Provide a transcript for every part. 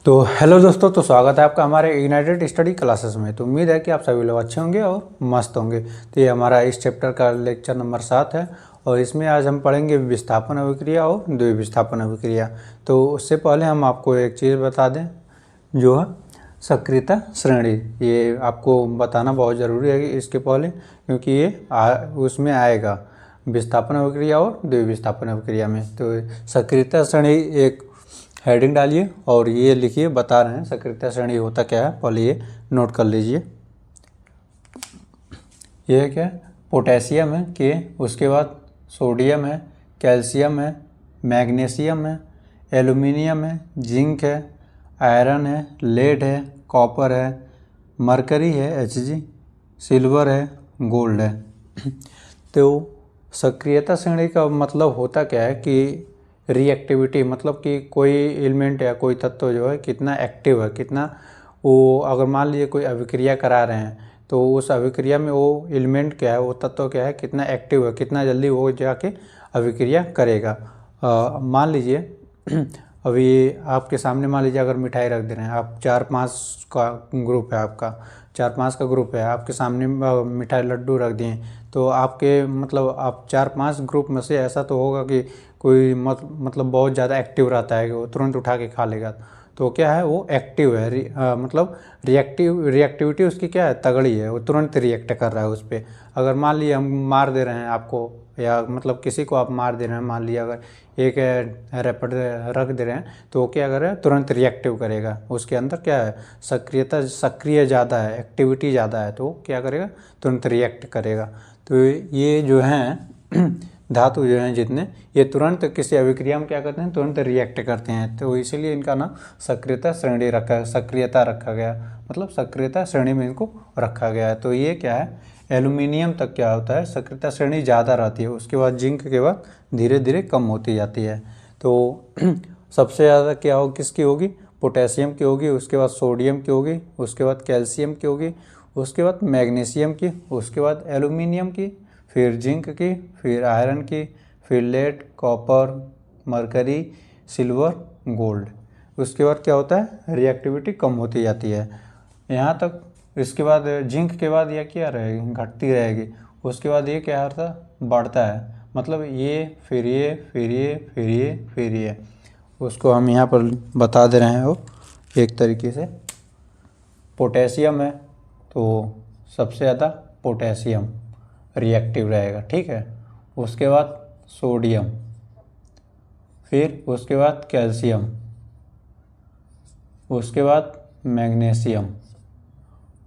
तो हेलो दोस्तों, तो स्वागत है आपका हमारे इग्नाइटेड स्टडी क्लासेस में। तो उम्मीद है कि आप सभी लोग अच्छे होंगे और मस्त होंगे। तो ये हमारा इस चैप्टर का लेक्चर नंबर 7 है और इसमें आज हम पढ़ेंगे विस्थापन अभिक्रिया और द्विविस्थापन अभिक्रिया। तो उससे पहले हम आपको एक चीज़ बता दें, जो है सक्रियता श्रेणी। ये आपको बताना बहुत ज़रूरी है इसके पहले, क्योंकि ये उसमें आएगा विस्थापन अभिक्रिया और द्विविस्थापन अभिक्रिया में। तो सक्रियता श्रेणी एक हेडिंग डालिए और ये लिखिए, बता रहे हैं सक्रियता श्रेणी होता क्या है, पहले ये नोट कर लीजिए। ये है क्या, पोटेशियम है के, उसके बाद सोडियम है, कैल्शियम है, मैग्नीशियम है, एल्युमिनियम है, जिंक है, आयरन है, लेड है, कॉपर है, मरकरी है Hg, सिल्वर है, गोल्ड है। तो सक्रियता श्रेणी का मतलब होता क्या है कि रिएक्टिविटी, मतलब कि कोई एलिमेंट या कोई तत्व जो है कितना एक्टिव है, कितना वो, अगर मान लीजिए कोई अभिक्रिया करा रहे हैं तो उस अभिक्रिया में वो एलिमेंट क्या है, वो तत्व क्या है, कितना एक्टिव है, कितना जल्दी वो जाके अभिक्रिया करेगा। मान लीजिए अभी आपके सामने, मान लीजिए अगर मिठाई रख दे रहे हैं आप, 4-5 का ग्रुप है आपका, 4-5 का ग्रुप है आपके सामने, मिठाई लड्डू रख दिए, तो आपके मतलब आप 4-5 ग्रुप में से ऐसा तो होगा कि कोई मतलब बहुत ज़्यादा एक्टिव रहता है कि वो तुरंत उठा के खा लेगा। तो क्या है, वो एक्टिव है, मतलब रिएक्टिविटी उसकी क्या है, तगड़ी है, वो तुरंत रिएक्ट कर रहा है उस पर। अगर मान लीजिए हम मार दे रहे हैं आपको, या मतलब किसी को आप मार दे रहे हैं, मान लिया अगर एक रैपिड रख दे रहे हैं, तो क्या करेगा, तुरंत रिएक्टिव करेगा। उसके अंदर क्या है, सक्रिय ज़्यादा है, एक्टिविटी ज़्यादा है, तो क्या करेगा, तुरंत रिएक्ट करेगा। तो ये जो हैं धातु जो हैं जितने, ये तुरंत किसी अभिक्रिया में क्या करते हैं, तुरंत रिएक्ट करते हैं। तो इसीलिए इनका नाम सक्रियता श्रेणी रखा, सक्रियता रखा गया, मतलब सक्रियता श्रेणी में इनको रखा गया है। तो ये क्या है, एल्युमिनियम तक क्या होता है, सक्रियता श्रेणी ज़्यादा रहती है, उसके बाद जिंक के बाद धीरे धीरे कम होती जाती है। तो सबसे ज़्यादा क्या हो, किसकी होगी, पोटेशियम की होगी, उसके बाद सोडियम की होगी, उसके बाद कैल्शियम की होगी, उसके बाद मैग्नीशियम की, उसके बाद एल्युमिनियम की, फिर जिंक की, फिर आयरन की, फिर lead, copper, mercury, silver, gold. उसके बाद क्या होता है, रिएक्टिविटी कम होती जाती है यहाँ तक। इसके बाद जिंक के बाद यह क्या रहेगी, घटती रहेगी। उसके बाद ये क्या होता है, बढ़ता है, मतलब ये फिर ये फिर ये फिर ये फिर ये। उसको हम यहाँ पर बता दे रहे हैं। और एक तरीके से पोटेशियम है तो सबसे ज़्यादा पोटेशियम रिएक्टिव रहेगा, ठीक है। उसके बाद सोडियम, फिर उसके बाद कैल्शियम, उसके बाद मैग्नीशियम,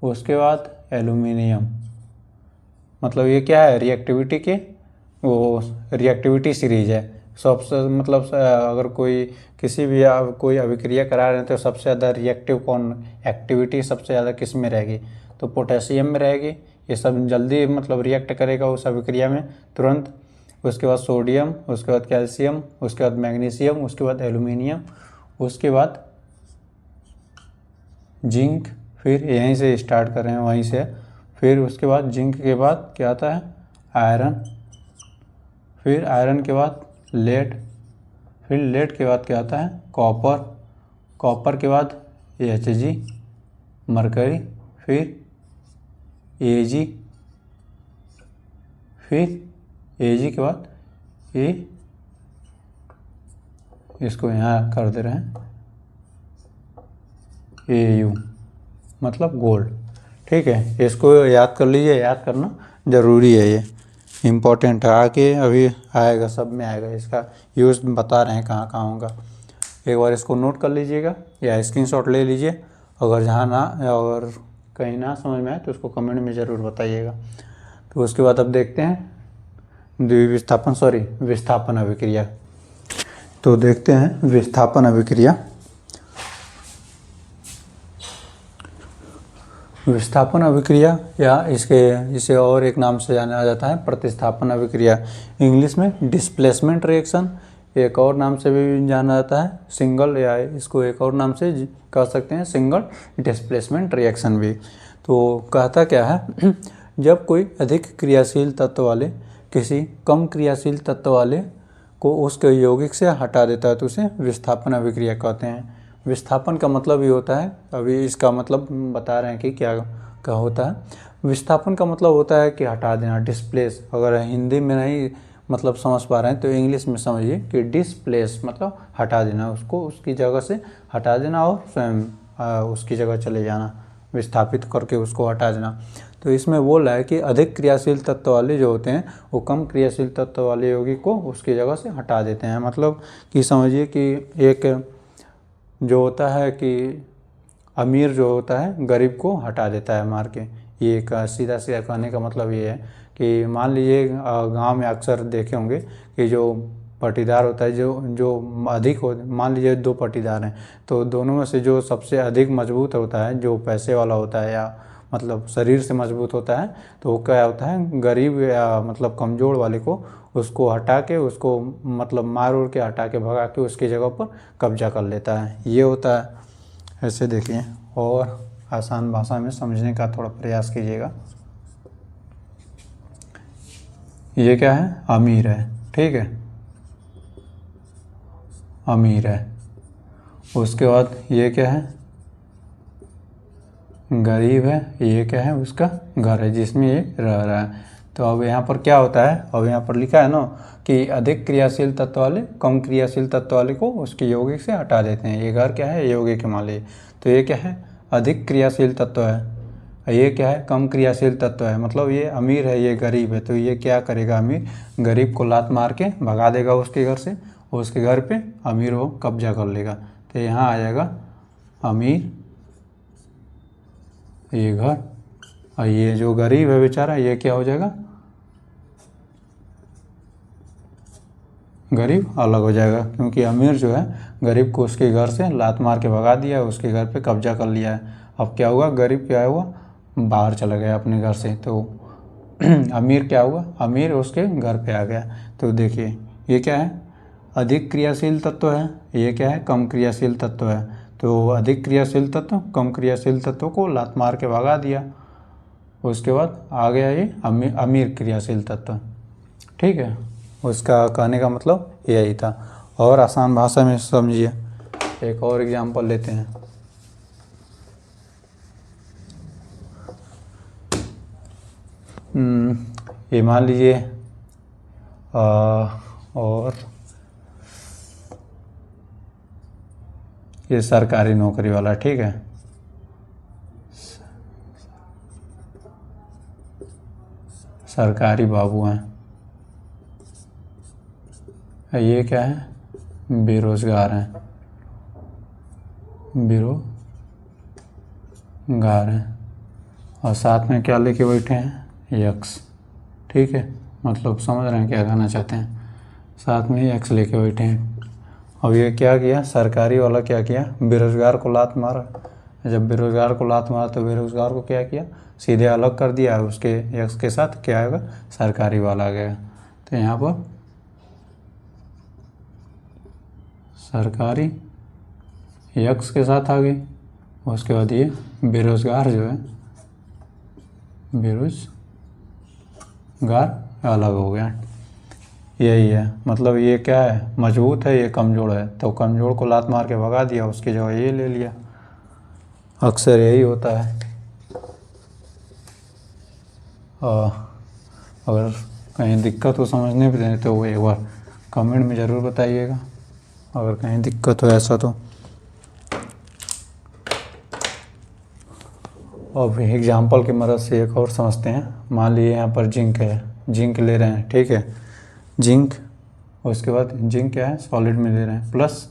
उसके बाद एल्युमिनियम। मतलब ये क्या है, रिएक्टिविटी के वो रिएक्टिविटी सीरीज है। सबसे मतलब अगर कोई किसी भी कोई अभिक्रिया करा रहे हैं तो सबसे ज़्यादा रिएक्टिव कौन, एक्टिविटी सबसे ज़्यादा किस में रहेगी, तो पोटेशियम में रहेगी। ये सब जल्दी मतलब रिएक्ट करेगा उस अभिक्रिया में तुरंत। उसके बाद सोडियम, उसके बाद कैल्शियम, उसके बाद मैग्नीशियम, उसके बाद एल्युमिनियम, उसके बाद जिंक। फिर यहीं से स्टार्ट कर रहे हैं, वहीं से। फिर उसके बाद जिंक के बाद क्या आता है, आयरन, फिर आयरन के बाद लेड, फिर लेड के बाद क्या आता है, कॉपर, कॉपर के बाद Hg, मरकरी, फिर Ag, फिर Ag के बाद इसको यहाँ कर दे रहे हैं Au, मतलब गोल्ड, ठीक है। इसको याद कर लीजिए, याद करना ज़रूरी है, ये इम्पोर्टेंट है, आके अभी आएगा, सब में आएगा, इसका यूज़ बता रहे हैं कहाँ कहाँ होगा। एक बार इसको नोट कर लीजिएगा या स्क्रीनशॉट ले लीजिए। अगर जहाँ ना, अगर कहीं ना समझ में आए तो उसको कमेंट में ज़रूर बताइएगा। तो उसके बाद अब देखते हैं विस्थापन अभिक्रिया। तो देखते हैं विस्थापन अभिक्रिया। विस्थापन अभिक्रिया, या इसे और एक नाम से जाना जाता है प्रतिस्थापन अभिक्रिया, इंग्लिश में डिस्प्लेसमेंट रिएक्शन, एक और नाम से भी जाना जाता है सिंगल, या इसको एक और नाम से कह सकते हैं सिंगल डिस्प्लेसमेंट रिएक्शन भी। तो कहता क्या है, जब कोई अधिक क्रियाशील तत्व वाले किसी कम क्रियाशील तत्व वाले को उसके यौगिक से हटा देता है तो उसे विस्थापन अभिक्रिया कहते हैं। विस्थापन का मतलब ये होता है, अभी इसका मतलब बता रहे हैं कि क्या क्या होता है। विस्थापन का मतलब होता है कि हटा देना, डिस्प्लेस। अगर हिंदी में नहीं मतलब समझ पा रहे हैं तो इंग्लिश में समझिए कि डिस्प्लेस मतलब हटा देना, उसको उसकी जगह से हटा देना और स्वयं उसकी जगह चले जाना, विस्थापित करके उसको हटा देना। तो इसमें बोल रहा है कि अधिक क्रियाशील तत्व वाले जो होते हैं वो कम क्रियाशील तत्व वाले यौगिक को उसकी जगह से हटा देते हैं। मतलब कि समझिए कि एक जो होता है कि अमीर जो होता है गरीब को हटा देता है मार के। ये एक सीधा सीधा कहने का मतलब ये है कि मान लीजिए गांव में अक्सर देखे होंगे कि जो पटीदार होता है, जो जो अधिक हो, मान लीजिए दो पटीदार हैं तो दोनों में से जो सबसे अधिक मजबूत होता है, जो पैसे वाला होता है या मतलब शरीर से मजबूत होता है, तो वो क्या होता है गरीब या मतलब कमज़ोर वाले को उसको हटा के, उसको मतलब मार उड़ के हटा के भगा के उसकी जगह पर कब्जा कर लेता है। ये होता है। ऐसे देखिए और आसान भाषा में समझने का थोड़ा प्रयास कीजिएगा। ये क्या है, अमीर है, ठीक है, अमीर है। उसके बाद ये क्या है, गरीब है। ये क्या है, उसका घर है जिसमें ये रह रहा है। तो अब यहाँ पर क्या होता है, अब यहाँ पर लिखा है ना कि अधिक क्रियाशील तत्व वाले कम क्रियाशील तत्व वाले को उसके यौगिक से हटा देते हैं। ये घर क्या है, यौगिक मान लीजिए। तो ये क्या है, अधिक क्रियाशील तत्व है। ये क्या है, कम क्रियाशील तत्व है। मतलब ये अमीर है, ये गरीब है। तो ये क्या करेगा, अमीर गरीब को लात मार के भगा देगा उसके घर से, उसके घर पे अमीर वो कब्जा कर लेगा। तो यहाँ आ जाएगा अमीर, ये घर, और ये जो गरीब है बेचारा ये क्या हो जाएगा, गरीब अलग हो जाएगा। क्योंकि अमीर जो है गरीब को उसके घर से लात मार के भगा दिया, उसके घर पे कब्जा कर लिया है। अब क्या हुआ, गरीब क्या हुआ, बाहर चला गया अपने घर से। तो अमीर क्या हुआ, अमीर उसके घर पे आ गया। तो देखिए ये क्या है, अधिक क्रियाशील तत्व है, ये क्या है, कम क्रियाशील तत्व है। तो अधिक क्रियाशील तत्व कम क्रियाशील तत्व को लात मार के भगा दिया। उसके बाद आ गया ये अमीर क्रियाशील तत्व, ठीक है। उसका कहने का मतलब यही था। और आसान भाषा में समझिए, एक और एग्जांपल लेते हैं। ये मान लीजिए और ये सरकारी नौकरी वाला, ठीक है, सरकारी बाबू हैं। ये क्या है, बेरोजगार हैं, बेरोजगार हैं। और साथ में क्या लेके बैठे हैं, यक्स, ठीक है। मतलब समझ रहे हैं क्या कहना चाहते हैं, साथ में यक्स लेके बैठे हैं। अब ये क्या किया, सरकारी वाला क्या किया, बेरोजगार को लात मारा। जब बेरोजगार को लात मारा तो बेरोजगार को क्या किया, सीधे अलग कर दिया। उसके यक्स के साथ क्या आएगा, सरकारी वाला आ गया। तो यहाँ पर सरकारी यक्स के साथ आ गई। उसके बाद ये बेरोजगार जो है, बेरोजगार अलग हो गया। यही है, मतलब ये क्या है, मजबूत है, ये कमज़ोर है। तो कमज़ोर को लात मार के भगा दिया, उसकी जगह ये ले लिया। अक्सर यही होता है। अगर कहीं दिक्कत हो समझने में तो वो एक बार कमेंट में ज़रूर बताइएगा, अगर कहीं दिक्कत हो ऐसा तो। अब एग्जाम्पल की मदद से एक और समझते हैं। मान लीजिए यहाँ पर जिंक है, जिंक ले रहे हैं, ठीक है, जिंक। उसके बाद जिंक क्या है, सॉलिड में ले रहे हैं, प्लस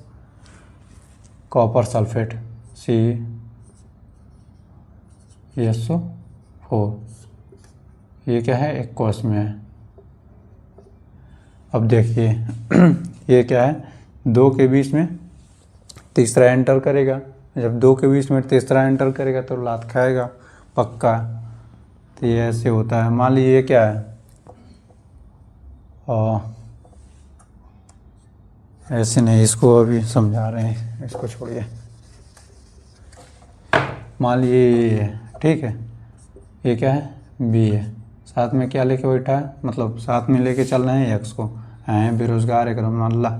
कॉपर सल्फेट CaSO4, ये क्या है, एक्वस में है। अब देखिए ये क्या है, दो के बीच में तीसरा एंटर करेगा। जब दो के बीच में तीसरा एंटर करेगा तो लात खाएगा पक्का। तो ये ऐसे होता है। मान लीजिए ये क्या है, ऐसे नहीं, इसको अभी समझा रहे हैं, इसको छोड़िए। मान लीजिए ये है, ठीक है, ये क्या है, बी है। साथ में क्या लेके बैठा है, मतलब साथ में लेके चल रहे हैं यक्स को, हैं बेरोजगार एकदम अल्लाह।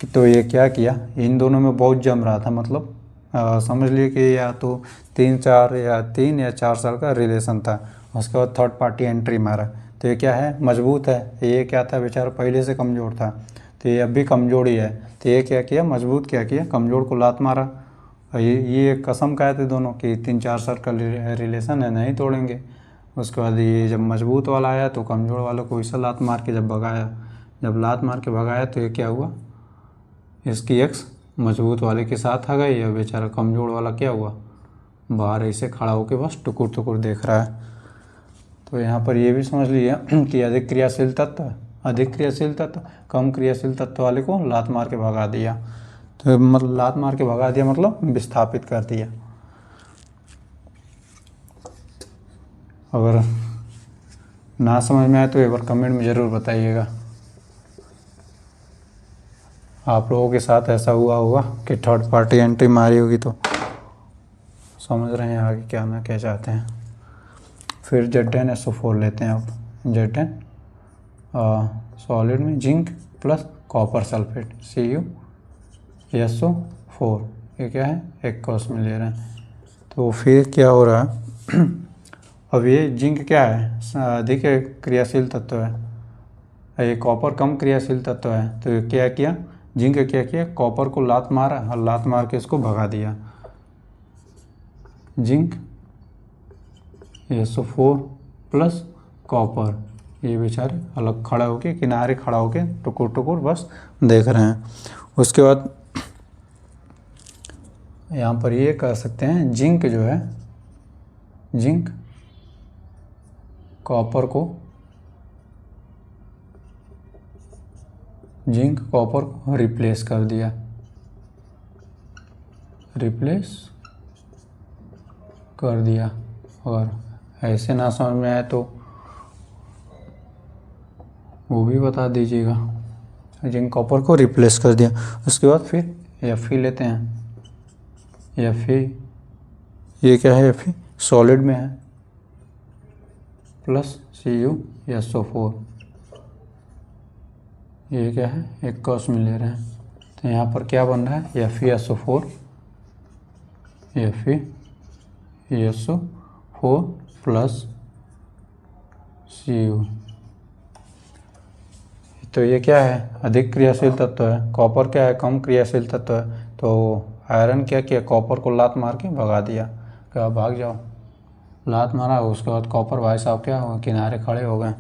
तो ये क्या किया, इन दोनों में बहुत जम रहा था, मतलब समझ लिए कि या तो 3 या 4 साल का रिलेशन था। उसके बाद थर्ड पार्टी एंट्री मारा, तो ये क्या है, मजबूत है। ये क्या था, बेचारा पहले से कमज़ोर था, तो ये अब भी कमज़ोर ही है। तो ये क्या किया, मजबूत क्या किया, कमज़ोर को लात मारा। और ये कसम खाए थे दोनों कि 3-4 साल का रिलेशन है, नहीं तोड़ेंगे। उसके बाद ये जब मजबूत वाला आया तो कमज़ोर वालों को इसे लात मार के जब भगाया, जब लात मार के भगाया तो ये क्या हुआ, इसकी एक्स मजबूत वाले के साथ आ गई, और बेचारा कमज़ोर वाला क्या हुआ, बाहर ऐसे खड़ा होकर बस टुकुर टुकुर देख रहा है। तो यहाँ पर ये भी समझ लिया कि अधिक क्रियाशील तत्व कम क्रियाशील तत्व वाले को लात मार के भगा दिया। तो मतलब लात मार के भगा दिया मतलब विस्थापित कर दिया। अगर ना समझ में आए तो एक बार कमेंट में ज़रूर बताइएगा। आप लोगों के साथ ऐसा हुआ होगा कि थर्ड पार्टी एंट्री मारी होगी, तो समझ रहे हैं आगे क्या ना क्या चाहते हैं। फिर Z10SO4 लेते हैं अब। Z10 सॉलिड में zinc plus copper sulphate CuSO4, ये क्या है, एक्वस में ले रहे हैं। तो फिर क्या हो रहा है अब ये जिंक क्या है, अधिक क्रियाशील तत्व है, ये कॉपर कम क्रियाशील तत्व है। तो क्या किया, जिंक क्या किया, कॉपर को लात मारा और लात मार के इसको भगा दिया। जिंक SO4 प्लस कॉपर, ये बेचारे अलग खड़ा होके, किनारे खड़ा होके टुकुर टुकुर बस देख रहे हैं। उसके बाद यहाँ पर ये कह सकते हैं, जिंक जो है, जिंक कॉपर को रिप्लेस कर दिया, और ऐसे ना समझ में आए तो वो भी बता दीजिएगा। जिंक कॉपर को रिप्लेस कर दिया। उसके बाद फिर Fe लेते हैं। Fe, ये क्या है, Fe सॉलिड में है, प्लस CuSO4, ये क्या है, एक्वस में ले रहे हैं। तो यहाँ पर क्या बन रहा है, FeSO4 प्लस Cu। तो ये क्या है, अधिक क्रियाशील तत्व है। कॉपर क्या है, कम क्रियाशील तत्व है। तो आयरन क्या किया, कॉपर को लात मार के भगा दिया, क्या भाग जाओ, लात मारा। उसके बाद कॉपर भाई साहब क्या हुआ, किनारे खड़े हो गए।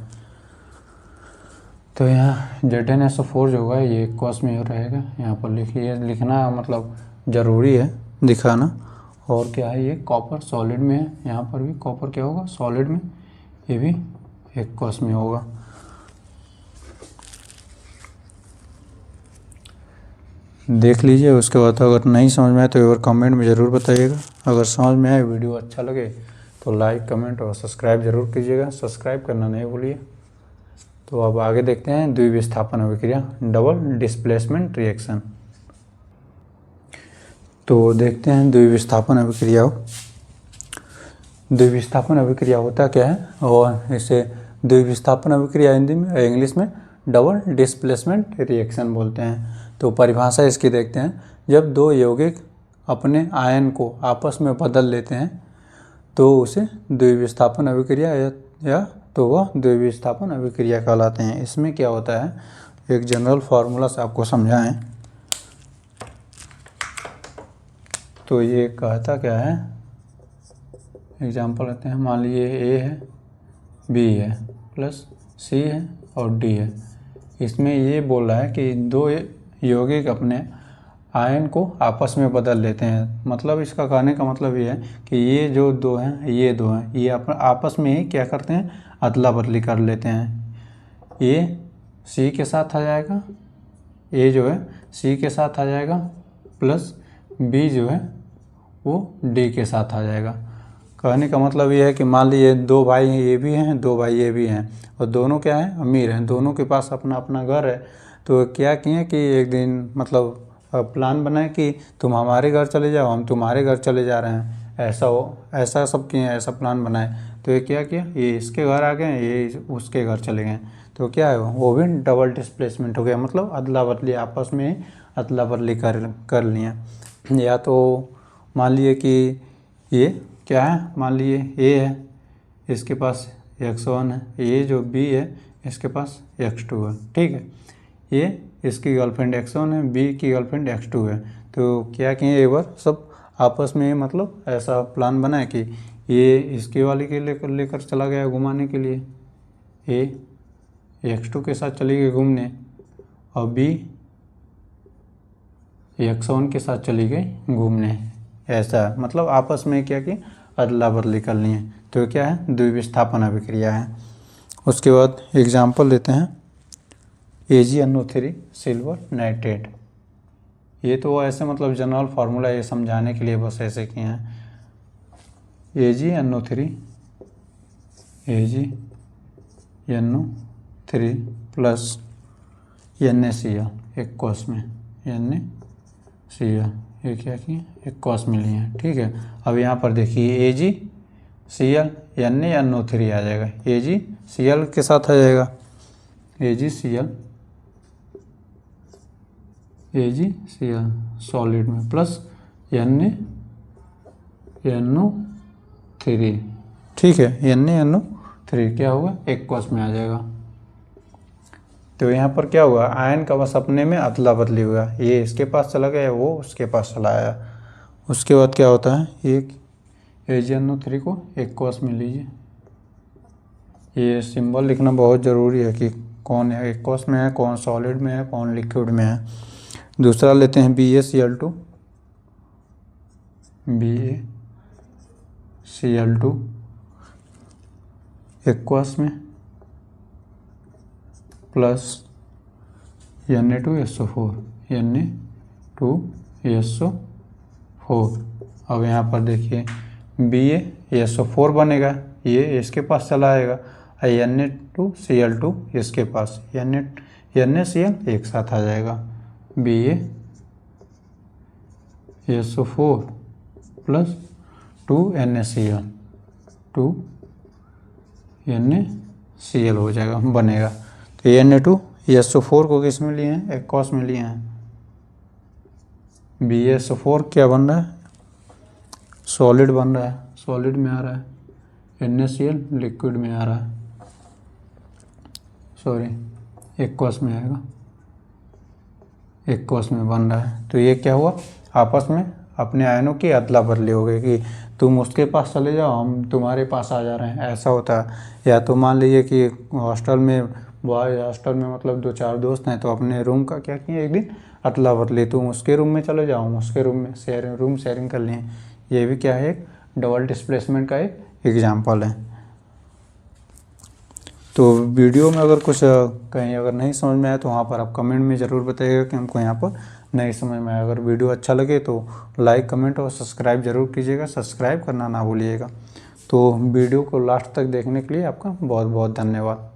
तो यहाँ Z10SO4 जो होगा ये एक्वस में रहेगा। यहाँ पर लिखिए, लिखना मतलब ज़रूरी है दिखाना। और क्या है, ये कॉपर सॉलिड में है, यहाँ पर भी कॉपर क्या होगा, सॉलिड में, ये भी एक्वस में होगा। देख लीजिए। उसके बाद अगर नहीं समझ में आए तो एक बार कमेंट में ज़रूर बताइएगा। अगर समझ में आए, वीडियो अच्छा लगे तो लाइक, कमेंट और सब्सक्राइब ज़रूर कीजिएगा। सब्सक्राइब करना नहीं भूलिए। तो अब आगे देखते हैं द्विविस्थापन अभिक्रिया, डबल डिस्प्लेसमेंट रिएक्शन। तो देखते हैं द्विविस्थापन अभिक्रिया। द्विविस्थापन अभिक्रिया होता क्या है, और इसे द्विविस्थापन अभिक्रिया हिंदी में, इंग्लिश में डबल डिस्प्लेसमेंट रिएक्शन बोलते हैं। तो परिभाषा इसकी देखते हैं, जब दो यौगिक अपने आयन को आपस में बदल लेते हैं तो उसे द्विविस्थापन अभिक्रिया या तो वह द्विविस्थापन अभिक्रिया कहलाते हैं। इसमें क्या होता है, एक जनरल फार्मूला से आपको समझाएं। तो ये कहता क्या है, एग्जांपल लेते हैं। मान लीजिए A है, B है, प्लस C है और D है। इसमें ये बोल रहा है कि दो यौगिक अपने आयन को आपस में बदल लेते हैं। मतलब इसका कहने का मतलब ये है कि ये जो दो हैं, ये आपस में ही क्या करते हैं, अदला बदली कर लेते हैं। ये C के साथ आ जाएगा, A जो है C के साथ आ जाएगा, प्लस B जो है वो D के साथ आ जाएगा। कहने का मतलब ये है कि मान लीजिए दो भाई ये भी हैं, दो भाई ये भी हैं, और दोनों क्या हैं, अमीर हैं, दोनों के पास अपना अपना घर है। तो क्या किए कि एक दिन मतलब प्लान बनाए कि तुम हमारे घर चले जाओ, हम तुम्हारे घर चले जा रहे हैं, ऐसा सब किए, ऐसा प्लान बनाए। तो ये क्या किया, ये इसके घर आ गए, ये उसके घर चले गए। तो क्या है, वो भी डबल डिस्प्लेसमेंट हो गया, मतलब अदला बदली आपस में अदला बदली कर लिए। या तो मान लिए कि ये क्या है, मान लिए ए है, इसके पास x1 है, ये जो b है इसके पास x2 है, ठीक है। ये इसकी गर्लफ्रेंड x1 है, b की गर्लफ्रेंड x2 है। तो क्या किए एक बार सब आपस में, मतलब ऐसा प्लान बनाए कि ये इसके वाली के लेकर चला गया घुमाने के लिए, ए x2 के साथ चली गई घूमने, और b x1 के साथ चली गई घूमने। ऐसा मतलब आपस में क्या कि अदला बदली कर लिए। तो क्या है, द्विविस्थापन अभिक्रिया है। उसके बाद एग्जाम्पल लेते हैं AgNO3 सिल्वर नाइट्रेट। ये तो ऐसे मतलब जनरल फार्मूला ये समझाने के लिए बस ऐसे किए हैं। AgNO3 प्लस NaCl एक कॉस में, NaCl ये क्या किए, एक कॉस में लिए हैं, ठीक है। अब यहाँ पर देखिए AgCl NaNO3 आ जाएगा, AgCl के साथ आ जाएगा, AgCl सॉलिड में प्लस NaNO3, ठीक है। NaNO3 क्या होगा, एक कॉस में आ जाएगा। तो यहाँ पर क्या हुआ, आयन का बस अपने में अदला बदली हुआ, ये इसके पास चला गया, वो उसके पास चला आया। उसके बाद क्या होता है, एक AgNO3 को एक कॉस में लीजिए। ये सिंबल लिखना बहुत ज़रूरी है कि कौन है एक कॉस में है, कौन सॉलिड में है, कौन लिक्विड में है। दूसरा लेते हैं BaCl2 एक कॉस में प्लस Na2SO4 अब यहाँ पर देखिए BaSO4 बनेगा, ये इसके पास चला आएगा, Na2Cl2 इसके पास, NaCl एक साथ आ जाएगा, BaSO4 प्लस 2NaCl हो जाएगा, बनेगा। तो Na2SO4 को किस में लिए हैं, एक कॉस में लिए हैं। BaSO4 क्या बन रहा है, सॉलिड बन रहा है, सॉलिड में आ रहा है, NaCl लिक्विड में आ रहा है, सॉरी एक कॉस में आएगा, एक कॉस में बन रहा है। तो ये क्या हुआ, आपस में अपने आयनों की अदला बदली हो गई कि तुम उसके पास चले जाओ, हम तुम्हारे पास आ जा रहे हैं, ऐसा होता है। या तो मान लीजिए कि हॉस्टल में, बॉयज हॉस्टल में मतलब 2-4 दोस्त हैं, तो अपने रूम का क्या किए, एक दिन अदला बदली, तुम उसके रूम में चले जाओ, हम उसके रूम में रूम शेयरिंग कर लें। ये भी क्या है, एक डबल डिस्प्लेसमेंट का एक एग्जाम्पल है। तो वीडियो में अगर कुछ कहीं अगर नहीं समझ में आया तो वहाँ पर आप कमेंट में ज़रूर बताइएगा कि हमको यहाँ पर नहीं समझ में आया। अगर वीडियो अच्छा लगे तो लाइक, कमेंट और सब्सक्राइब ज़रूर कीजिएगा, सब्सक्राइब करना ना भूलिएगा। तो वीडियो को लास्ट तक देखने के लिए आपका बहुत बहुत धन्यवाद।